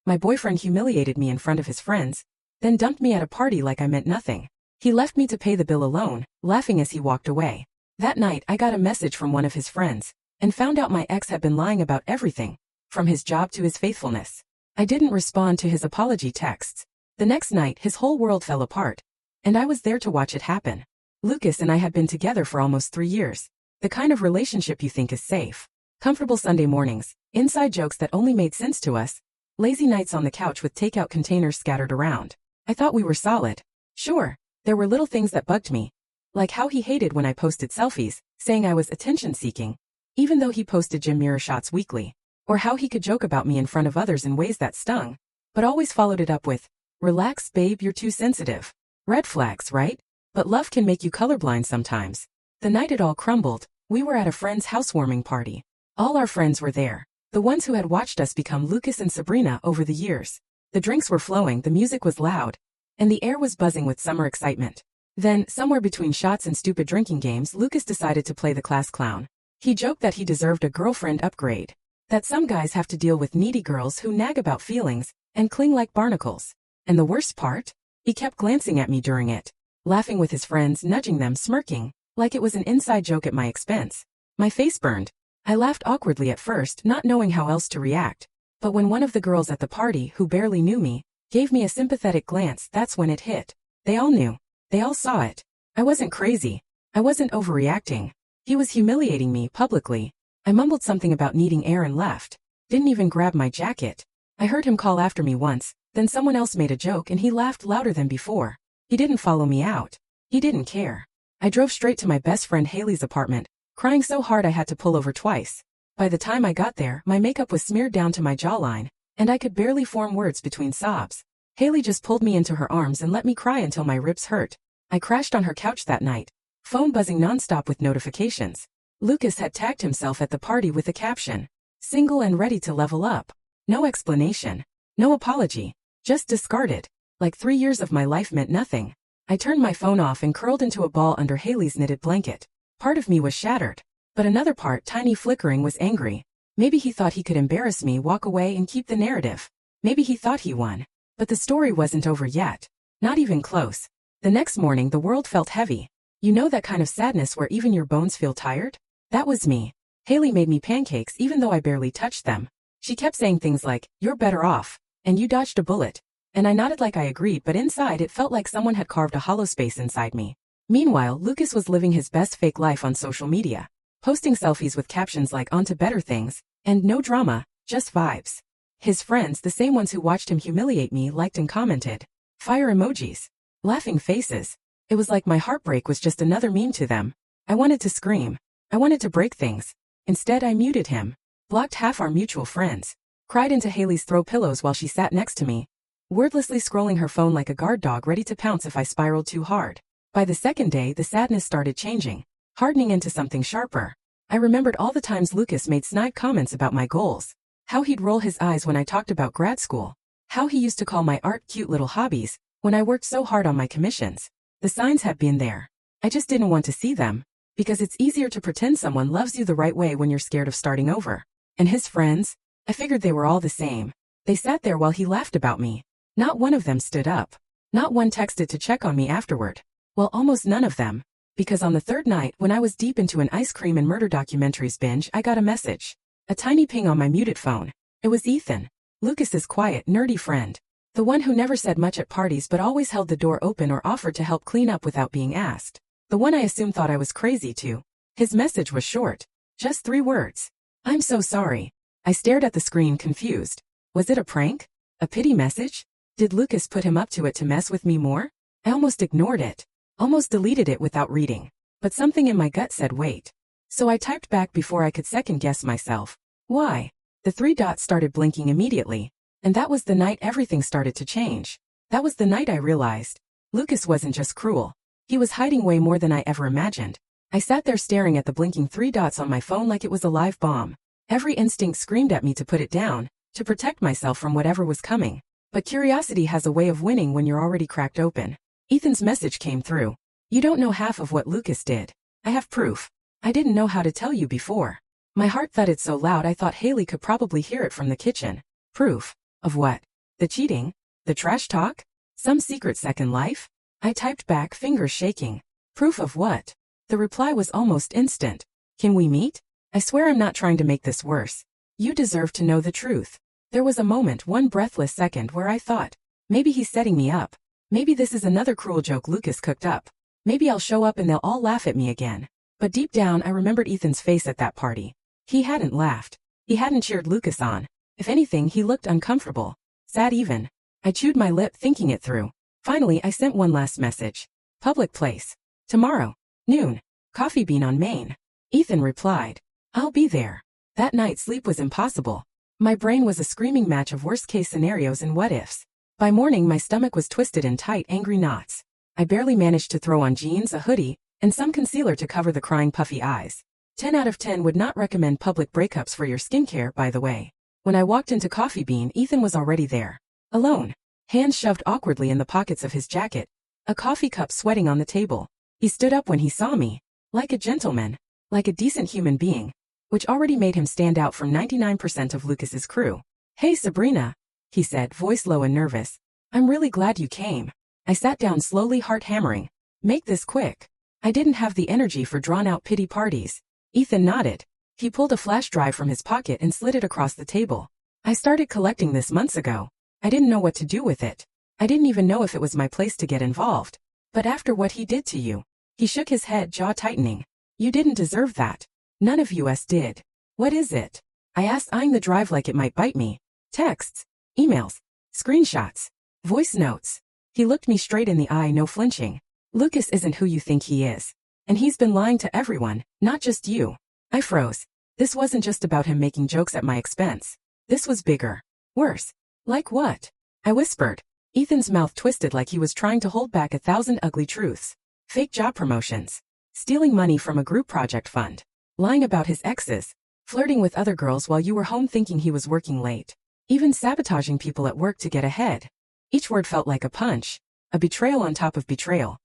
My boyfriend humiliated me in front of his friends, then dumped me at a party like I meant nothing. He left me to pay the bill alone, laughing as he walked away. That night I got a message from one of his friends, and found out my ex had been lying about everything, from his job to his faithfulness. I didn't respond to his apology texts. The next night his whole world fell apart, and I was there to watch it happen. Lucas and I had been together for almost 3 years. The kind of relationship you think is safe. Comfortable Sunday mornings, inside jokes that only made sense to us, lazy nights on the couch with takeout containers scattered around. I thought we were solid. Sure, there were little things that bugged me, like how he hated when I posted selfies, saying I was attention-seeking, even though he posted gym mirror shots weekly, or how he could joke about me in front of others in ways that stung, but always followed it up with, "Relax, babe, you're too sensitive." Red flags, right? But love can make you colorblind sometimes. The night it all crumbled, we were at a friend's housewarming party. All our friends were there, the ones who had watched us become Lucas and Sabrina over the years. The drinks were flowing, the music was loud, and the air was buzzing with summer excitement. Then, somewhere between shots and stupid drinking games, Lucas decided to play the class clown. He joked that he deserved a girlfriend upgrade, that some guys have to deal with needy girls who nag about feelings and cling like barnacles. And the worst part? He kept glancing at me during it, laughing with his friends, nudging them, smirking, like it was an inside joke at my expense. My face burned. I laughed awkwardly at first, not knowing how else to react. But when one of the girls at the party, who barely knew me, gave me a sympathetic glance, that's when it hit. They all knew. They all saw it. I wasn't crazy. I wasn't overreacting. He was humiliating me publicly. I mumbled something about needing air and left. Didn't even grab my jacket. I heard him call after me once, then someone else made a joke and he laughed louder than before. He didn't follow me out. He didn't care. I drove straight to my best friend Haley's apartment, crying so hard I had to pull over twice. By the time I got there, my makeup was smeared down to my jawline, and I could barely form words between sobs. Haley just pulled me into her arms and let me cry until my ribs hurt. I crashed on her couch that night, phone buzzing nonstop with notifications. Lucas had tagged himself at the party with a caption, "Single and ready to level up." No explanation. No apology. Just discarded. Like 3 years of my life meant nothing. I turned my phone off and curled into a ball under Haley's knitted blanket. Part of me was shattered, but another part, tiny flickering, was angry. Maybe he thought he could embarrass me, walk away and keep the narrative. Maybe he thought he won. But the story wasn't over yet. Not even close. The next morning the world felt heavy. You know that kind of sadness where even your bones feel tired? That was me. Haley made me pancakes even though I barely touched them. She kept saying things like, "You're better off," and "You dodged a bullet." And I nodded like I agreed, but inside it felt like someone had carved a hollow space inside me. Meanwhile, Lucas was living his best fake life on social media, posting selfies with captions like "On to better things," and "No drama, just vibes." His friends, the same ones who watched him humiliate me, liked and commented. Fire emojis. Laughing faces. It was like my heartbreak was just another meme to them. I wanted to scream. I wanted to break things. Instead I muted him. Blocked half our mutual friends. Cried into Haley's throw pillows while she sat next to me, wordlessly scrolling her phone like a guard dog ready to pounce if I spiraled too hard. By the second day the sadness started changing, hardening into something sharper. I remembered all the times Lucas made snide comments about my goals. How he'd roll his eyes when I talked about grad school. How he used to call my art cute little hobbies, when I worked so hard on my commissions. The signs had been there. I just didn't want to see them. Because it's easier to pretend someone loves you the right way when you're scared of starting over. And his friends? I figured they were all the same. They sat there while he laughed about me. Not one of them stood up. Not one texted to check on me afterward. Well, almost none of them. Because on the third night, when I was deep into an ice cream and murder documentaries binge, I got a message. A tiny ping on my muted phone. It was Ethan. Lucas's quiet, nerdy friend. The one who never said much at parties but always held the door open or offered to help clean up without being asked. The one I assumed thought I was crazy too. His message was short. Just 3 words. "I'm so sorry." I stared at the screen, confused. Was it a prank? A pity message? Did Lucas put him up to it to mess with me more? I almost ignored it. Almost deleted it without reading. But something in my gut said wait. So I typed back before I could second guess myself. Why? The 3 dots started blinking immediately. And that was the night everything started to change. That was the night I realized Lucas wasn't just cruel. He was hiding way more than I ever imagined. I sat there staring at the blinking 3 dots on my phone like it was a live bomb. Every instinct screamed at me to put it down, to protect myself from whatever was coming. But curiosity has a way of winning when you're already cracked open. Ethan's message came through. "You don't know half of what Lucas did. I have proof. I didn't know how to tell you before." My heart thudded so loud I thought Haley could probably hear it from the kitchen. Proof. Of what? The cheating? The trash talk? Some secret second life? I typed back, fingers shaking. Proof of what? The reply was almost instant. Can we meet? I swear I'm not trying to make this worse. You deserve to know the truth. There was a moment, one breathless second, where I thought, maybe he's setting me up. Maybe this is another cruel joke Lucas cooked up. Maybe I'll show up and they'll all laugh at me again. But deep down I remembered Ethan's face at that party. He hadn't laughed. He hadn't cheered Lucas on. If anything, he looked uncomfortable. Sad even. I chewed my lip thinking it through. Finally I sent one last message. Public place. Tomorrow. Noon. Coffee Bean on Main. Ethan replied. I'll be there. That night sleep was impossible. My brain was a screaming match of worst-case scenarios and what-ifs. By morning my stomach was twisted in tight, angry knots. I barely managed to throw on jeans, a hoodie, and some concealer to cover the crying puffy eyes. 10 out of 10 would not recommend public breakups for your skincare, by the way. When I walked into Coffee Bean, Ethan was already there. Alone. Hands shoved awkwardly in the pockets of his jacket. A coffee cup sweating on the table. He stood up when he saw me. Like a gentleman. Like a decent human being. Which already made him stand out from 99% of Lucas's crew. Hey Sabrina, he said, voice low and nervous. I'm really glad you came. I sat down slowly, heart hammering. Make this quick. I didn't have the energy for drawn-out pity parties. Ethan nodded. He pulled a flash drive from his pocket and slid it across the table. I started collecting this months ago. I didn't know what to do with it. I didn't even know if it was my place to get involved. But after what he did to you. He shook his head, jaw tightening. You didn't deserve that. None of us did. What is it? I asked, eyeing the drive like it might bite me. Texts, emails, screenshots, voice notes. He looked me straight in the eye, no flinching. Lucas isn't who you think he is. And he's been lying to everyone, not just you. I froze. This wasn't just about him making jokes at my expense. This was bigger. Worse. Like what? I whispered. Ethan's mouth twisted like he was trying to hold back 1,000 ugly truths. Fake job promotions. Stealing money from a group project fund. Lying about his exes, flirting with other girls while you were home thinking he was working late, even sabotaging people at work to get ahead. Each word felt like a punch, a betrayal on top of betrayal.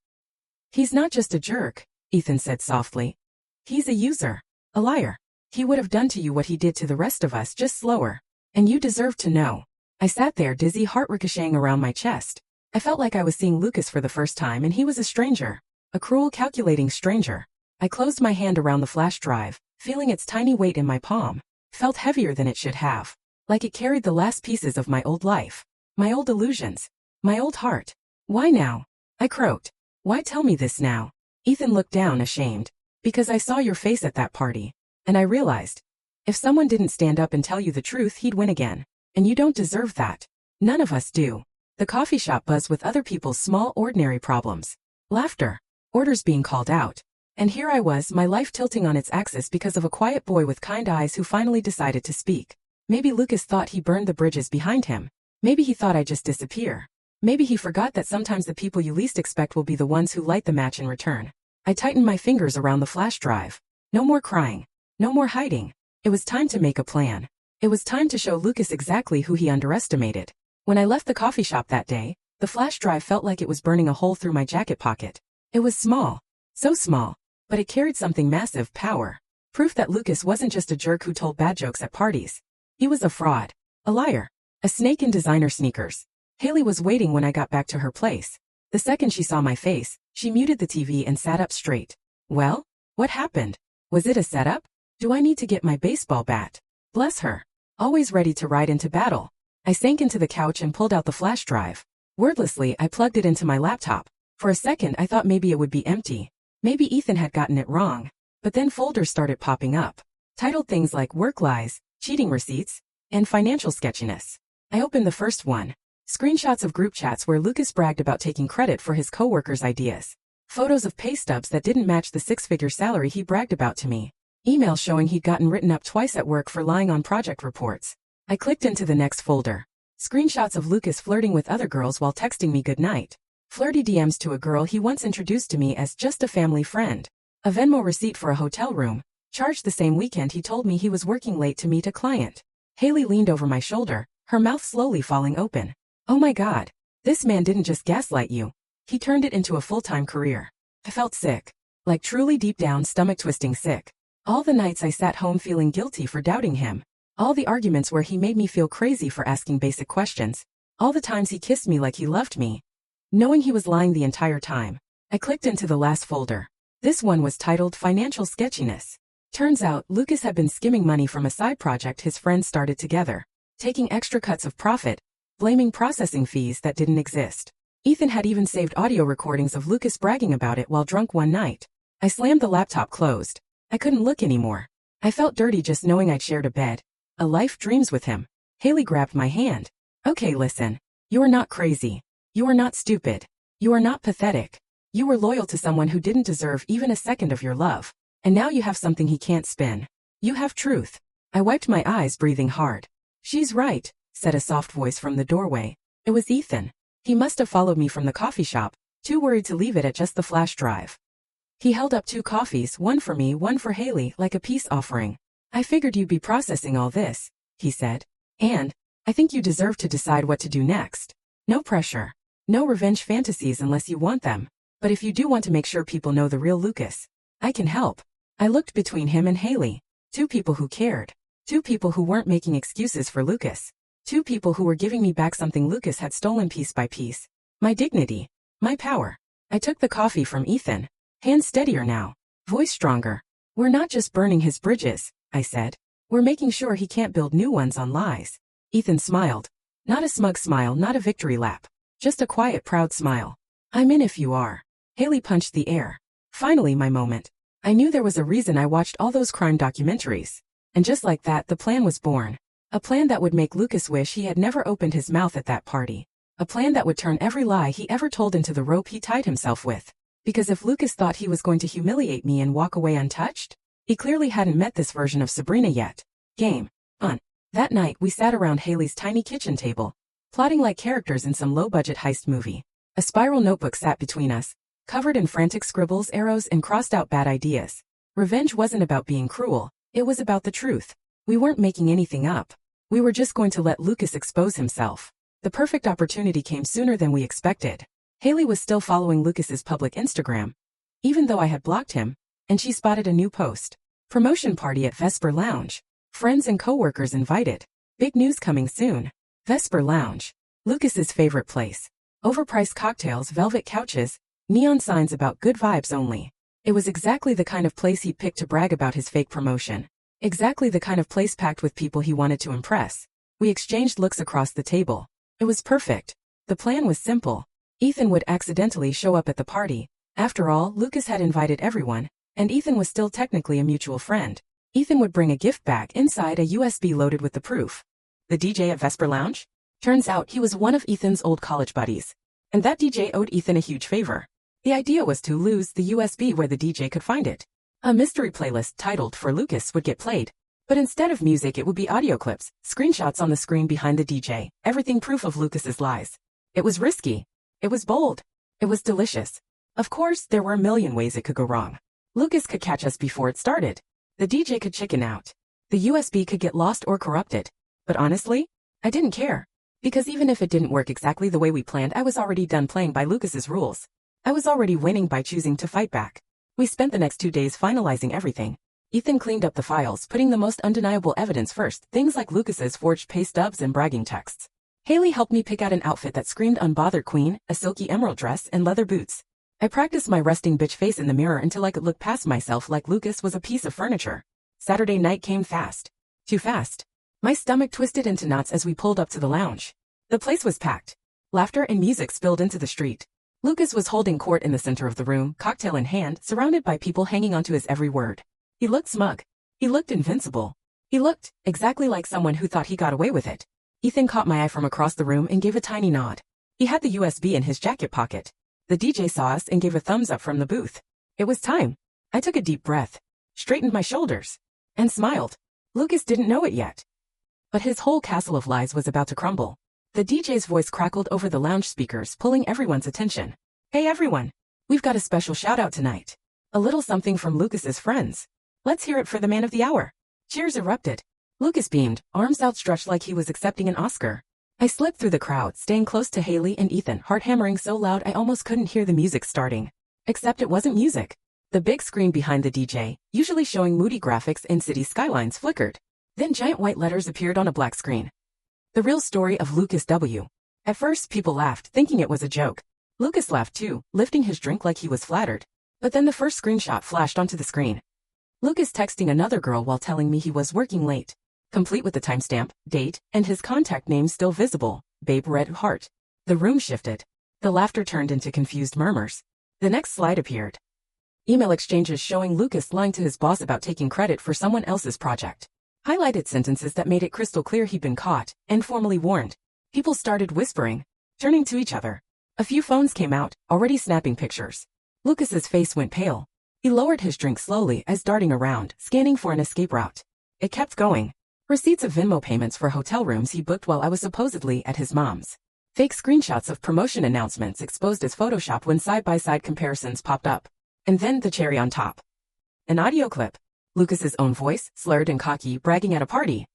He's not just a jerk, Ethan said softly. He's a user, a liar. He would have done to you what he did to the rest of us, just slower. And you deserve to know. I sat there, dizzy, heart ricocheting around my chest. I felt like I was seeing Lucas for the first time, and he was a stranger, a cruel, calculating stranger. I closed my hand around the flash drive, feeling its tiny weight in my palm. Felt heavier than it should have. Like it carried the last pieces of my old life. My old illusions. My old heart. Why now? I croaked. Why tell me this now? Ethan looked down, ashamed. Because I saw your face at that party. And I realized. If someone didn't stand up and tell you the truth, he'd win again. And you don't deserve that. None of us do. The coffee shop buzzed with other people's small, ordinary problems. Laughter. Orders being called out. And here I was, my life tilting on its axis because of a quiet boy with kind eyes who finally decided to speak. Maybe Lucas thought he burned the bridges behind him. Maybe he thought I'd just disappear. Maybe he forgot that sometimes the people you least expect will be the ones who light the match in return. I tightened my fingers around the flash drive. No more crying. No more hiding. It was time to make a plan. It was time to show Lucas exactly who he underestimated. When I left the coffee shop that day, the flash drive felt like it was burning a hole through my jacket pocket. It was small. So small. But it carried something massive, power. Proof that Lucas wasn't just a jerk who told bad jokes at parties. He was a fraud. A liar. A snake in designer sneakers. Haley was waiting when I got back to her place. The second she saw my face, she muted the TV and sat up straight. Well? What happened? Was it a setup? Do I need to get my baseball bat? Bless her. Always ready to ride into battle. I sank into the couch and pulled out the flash drive. Wordlessly, I plugged it into my laptop. For a second I thought maybe it would be empty. Maybe Ethan had gotten it wrong. But then folders started popping up. Titled things like work lies, cheating receipts, and financial sketchiness. I opened the first one. Screenshots of group chats where Lucas bragged about taking credit for his coworkers' ideas. Photos of pay stubs that didn't match the six-figure salary he bragged about to me. Emails showing he'd gotten written up twice at work for lying on project reports. I clicked into the next folder. Screenshots of Lucas flirting with other girls while texting me goodnight. Flirty DMs to a girl he once introduced to me as just a family friend. A Venmo receipt for a hotel room, charged the same weekend he told me he was working late to meet a client. Haley leaned over my shoulder, her mouth slowly falling open. Oh my God. This man didn't just gaslight you. He turned it into a full-time career. I felt sick. Like truly deep down stomach-twisting sick. All the nights I sat home feeling guilty for doubting him. All the arguments where he made me feel crazy for asking basic questions. All the times he kissed me like he loved me. Knowing he was lying the entire time, I clicked into the last folder. This one was titled Financial Sketchiness. Turns out, Lucas had been skimming money from a side project his friends started together, taking extra cuts of profit, blaming processing fees that didn't exist. Ethan had even saved audio recordings of Lucas bragging about it while drunk one night. I slammed the laptop closed. I couldn't look anymore. I felt dirty just knowing I'd shared a bed, a life dreams with him. Haley grabbed my hand. Okay, listen. You are not crazy. You are not stupid. You are not pathetic. You were loyal to someone who didn't deserve even a second of your love. And now you have something he can't spin. You have truth. I wiped my eyes, breathing hard. She's right, said a soft voice from the doorway. It was Ethan. He must have followed me from the coffee shop, too worried to leave it at just the flash drive. He held up 2 coffees, one for me, one for Haley, like a peace offering. I figured you'd be processing all this, he said. And I think you deserve to decide what to do next. No pressure. No revenge fantasies unless you want them. But if you do want to make sure people know the real Lucas, I can help. I looked between him and Haley. 2 people who cared. 2 people who weren't making excuses for Lucas. 2 people who were giving me back something Lucas had stolen piece by piece. My dignity. My power. I took the coffee from Ethan. Hands steadier now. Voice stronger. We're not just burning his bridges, I said. We're making sure he can't build new ones on lies. Ethan smiled. Not a smug smile, not a victory lap. Just a quiet, proud smile. I'm in if you are. Haley punched the air. Finally, my moment. I knew there was a reason I watched all those crime documentaries. And just like that, the plan was born. A plan that would make Lucas wish he had never opened his mouth at that party. A plan that would turn every lie he ever told into the rope he tied himself with. Because if Lucas thought he was going to humiliate me and walk away untouched, he clearly hadn't met this version of Sabrina yet. Game on. That night, we sat around Haley's tiny kitchen table, plotting like characters in some low-budget heist movie. A spiral notebook sat between us, covered in frantic scribbles, arrows, and crossed-out bad ideas. Revenge wasn't about being cruel, it was about the truth. We weren't making anything up. We were just going to let Lucas expose himself. The perfect opportunity came sooner than we expected. Haley was still following Lucas's public Instagram, even though I had blocked him, and she spotted a new post. Promotion party at Vesper Lounge. Friends and coworkers invited. Big news coming soon. Vesper Lounge. Lucas's favorite place. Overpriced cocktails, velvet couches, neon signs about good vibes only. It was exactly the kind of place he'd picked to brag about his fake promotion. Exactly the kind of place packed with people he wanted to impress. We exchanged looks across the table. It was perfect. The plan was simple. Ethan would accidentally show up at the party. After all, Lucas had invited everyone, and Ethan was still technically a mutual friend. Ethan would bring a gift bag inside a USB loaded with the proof. The DJ at Vesper Lounge? Turns out he was one of Ethan's old college buddies. And that DJ owed Ethan a huge favor. The idea was to lose the USB where the DJ could find it. A mystery playlist titled For Lucas would get played. But instead of music it would be audio clips, screenshots on the screen behind the DJ, everything proof of Lucas's lies. It was risky. It was bold. It was delicious. Of course, there were a million ways it could go wrong. Lucas could catch us before it started. The DJ could chicken out. The USB could get lost or corrupted. But honestly, I didn't care. Because even if it didn't work exactly the way we planned, I was already done playing by Lucas's rules. I was already winning by choosing to fight back. We spent the next 2 days finalizing everything. Ethan cleaned up the files, putting the most undeniable evidence first, things like Lucas's forged pay stubs and bragging texts. Haley helped me pick out an outfit that screamed unbothered queen, a silky emerald dress, and leather boots. I practiced my resting bitch face in the mirror until I could look past myself like Lucas was a piece of furniture. Saturday night came fast. Too fast. My stomach twisted into knots as we pulled up to the lounge. The place was packed. Laughter and music spilled into the street. Lucas was holding court in the center of the room, cocktail in hand, surrounded by people hanging onto his every word. He looked smug. He looked invincible. He looked exactly like someone who thought he got away with it. Ethan caught my eye from across the room and gave a tiny nod. He had the USB in his jacket pocket. The DJ saw us and gave a thumbs up from the booth. It was time. I took a deep breath, straightened my shoulders, and smiled. Lucas didn't know it yet. But his whole castle of lies was about to crumble. The DJ's voice crackled over the lounge speakers, pulling everyone's attention. Hey everyone! We've got a special shout-out tonight. A little something from Lucas's friends. Let's hear it for the man of the hour. Cheers erupted. Lucas beamed, arms outstretched like he was accepting an Oscar. I slipped through the crowd, staying close to Haley and Ethan, heart hammering so loud I almost couldn't hear the music starting. Except it wasn't music. The big screen behind the DJ, usually showing moody graphics and city skylines, flickered. Then giant white letters appeared on a black screen. The real story of Lucas W. At first, people laughed, thinking it was a joke. Lucas laughed too, lifting his drink like he was flattered. But then the first screenshot flashed onto the screen. Lucas texting another girl while telling me he was working late. Complete with the timestamp, date, and his contact name still visible, Babe Red Heart. The room shifted. The laughter turned into confused murmurs. The next slide appeared. Email exchanges showing Lucas lying to his boss about taking credit for someone else's project. Highlighted sentences that made it crystal clear he'd been caught, and formally warned. People started whispering, turning to each other. A few phones came out, already snapping pictures. Lucas's face went pale. He lowered his drink slowly as darting around, scanning for an escape route. It kept going. Receipts of Venmo payments for hotel rooms he booked while I was supposedly at his mom's. Fake screenshots of promotion announcements exposed as Photoshop when side-by-side comparisons popped up. And then the cherry on top. An audio clip. Lucas's own voice, slurred and cocky, bragging at a party.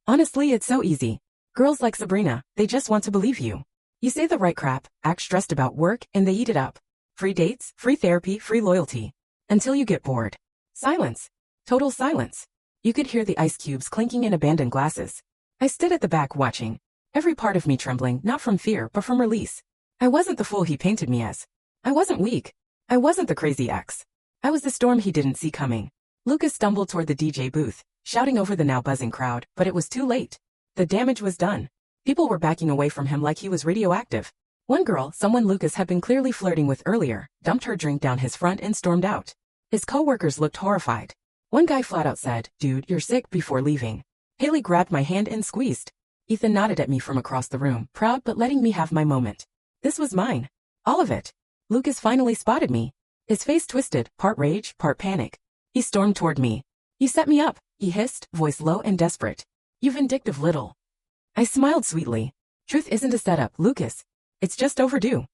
Honestly, it's so easy. Girls like Sabrina, they just want to believe you. You say the right crap, act stressed about work, and they eat it up. Free dates, free therapy, free loyalty. Until you get bored. Silence. Total silence. You could hear the ice cubes clinking in abandoned glasses. I stood at the back watching, every part of me trembling, not from fear, but from release. I wasn't the fool he painted me as. I wasn't weak. I wasn't the crazy ex. I was the storm he didn't see coming. Lucas stumbled toward the DJ booth, shouting over the now buzzing crowd, but it was too late. The damage was done. People were backing away from him like he was radioactive. One girl, someone Lucas had been clearly flirting with earlier, dumped her drink down his front and stormed out. His co-workers looked horrified. One guy flat out said, "Dude, you're sick," before leaving. Haley grabbed my hand and squeezed. Ethan nodded at me from across the room, proud but letting me have my moment. This was mine. All of it. Lucas finally spotted me. His face twisted, part rage, part panic. He stormed toward me. "You set me up," he hissed, voice low and desperate. "You vindictive little." I smiled sweetly. "Truth isn't a setup, Lucas. It's just overdue."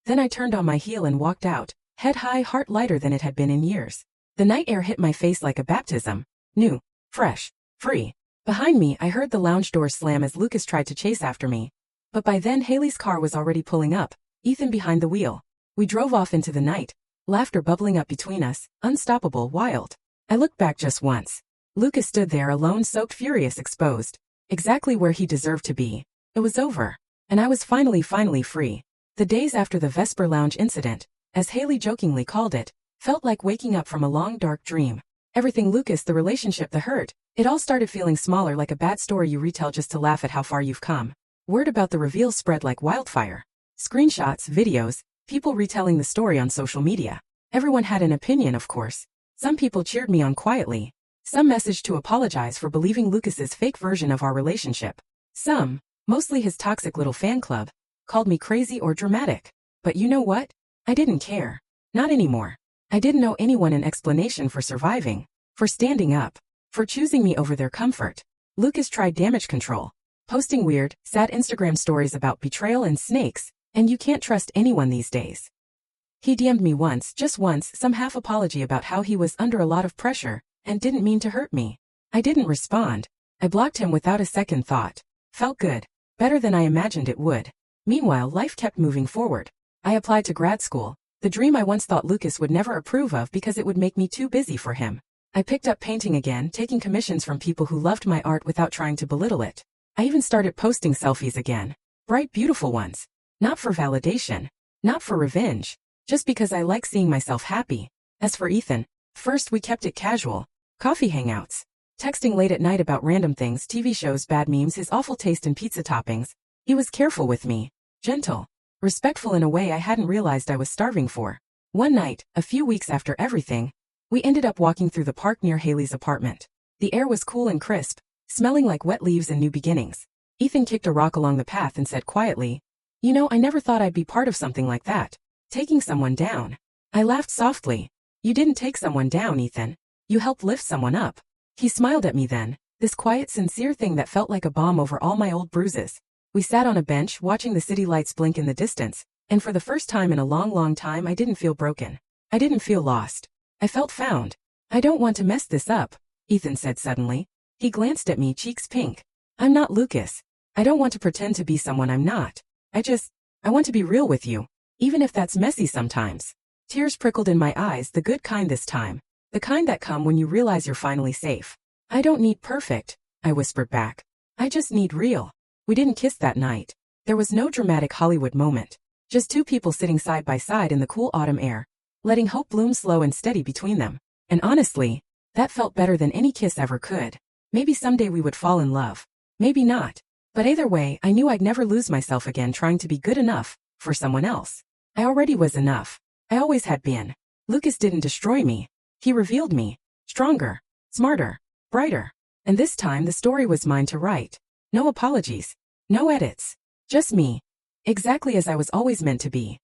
Then I turned on my heel and walked out, head high, heart lighter than it had been in years. The night air hit my face like a baptism. New, fresh, free. Behind me, I heard the lounge door slam as Lucas tried to chase after me. But by then, Haley's car was already pulling up, Ethan behind the wheel. We drove off into the night, laughter bubbling up between us, unstoppable, wild. I looked back just once. Lucas stood there alone, soaked, furious, exposed. Exactly where he deserved to be. It was over. And I was finally free. The days after the Vesper Lounge incident, as Haley jokingly called it, felt like waking up from a long dark dream. Everything Lucas, the relationship, the hurt, it all started feeling smaller, like a bad story you retell just to laugh at how far you've come. Word about the reveal spread like wildfire. Screenshots, videos, people retelling the story on social media. Everyone had an opinion, of course. Some people cheered me on quietly. Some messaged to apologize for believing Lucas's fake version of our relationship. Some, mostly his toxic little fan club, called me crazy or dramatic. But you know what? I didn't care. Not anymore. I didn't owe anyone an explanation for surviving, for standing up, for choosing me over their comfort. Lucas tried damage control, posting weird, sad Instagram stories about betrayal and snakes, and you can't trust anyone these days. He DM'd me once, just once, some half apology about how he was under a lot of pressure and didn't mean to hurt me. I didn't respond. I blocked him without a second thought. Felt good. Better than I imagined it would. Meanwhile, life kept moving forward. I applied to grad school. The dream I once thought Lucas would never approve of because it would make me too busy for him. I picked up painting again, taking commissions from people who loved my art without trying to belittle it. I even started posting selfies again. Bright, beautiful ones. Not for validation. Not for revenge. Just because I like seeing myself happy. As for Ethan, first we kept it casual. Coffee hangouts. Texting late at night about random things, TV shows, bad memes, his awful taste in pizza toppings. He was careful with me. Gentle. Respectful in a way I hadn't realized I was starving for. One night, a few weeks after everything, we ended up walking through the park near Haley's apartment. The air was cool and crisp, smelling like wet leaves and new beginnings. Ethan kicked a rock along the path and said quietly, "You know, I never thought I'd be part of something like that. Taking someone down." I laughed softly. "You didn't take someone down, Ethan. You helped lift someone up." He smiled at me then, this quiet, sincere thing that felt like a balm over all my old bruises. We sat on a bench watching the city lights blink in the distance, and for the first time in a long time I didn't feel broken. I didn't feel lost. I felt found. "I don't want to mess this up," Ethan said suddenly. He glanced at me, cheeks pink. "I'm not Lucas. I don't want to pretend to be someone I'm not. I want to be real with you, even if that's messy sometimes." Tears prickled in my eyes, the good kind this time. The kind that come when you realize you're finally safe. "I don't need perfect," I whispered back. "I just need real." We didn't kiss that night. There was no dramatic Hollywood moment. Just two people sitting side by side in the cool autumn air, letting hope bloom slow and steady between them. And honestly, that felt better than any kiss ever could. Maybe someday we would fall in love. Maybe not. But either way, I knew I'd never lose myself again trying to be good enough for someone else. I already was enough. I always had been. Lucas didn't destroy me. He revealed me. Stronger, smarter, brighter. And this time the story was mine to write. No apologies. No edits. Just me. Exactly as I was always meant to be.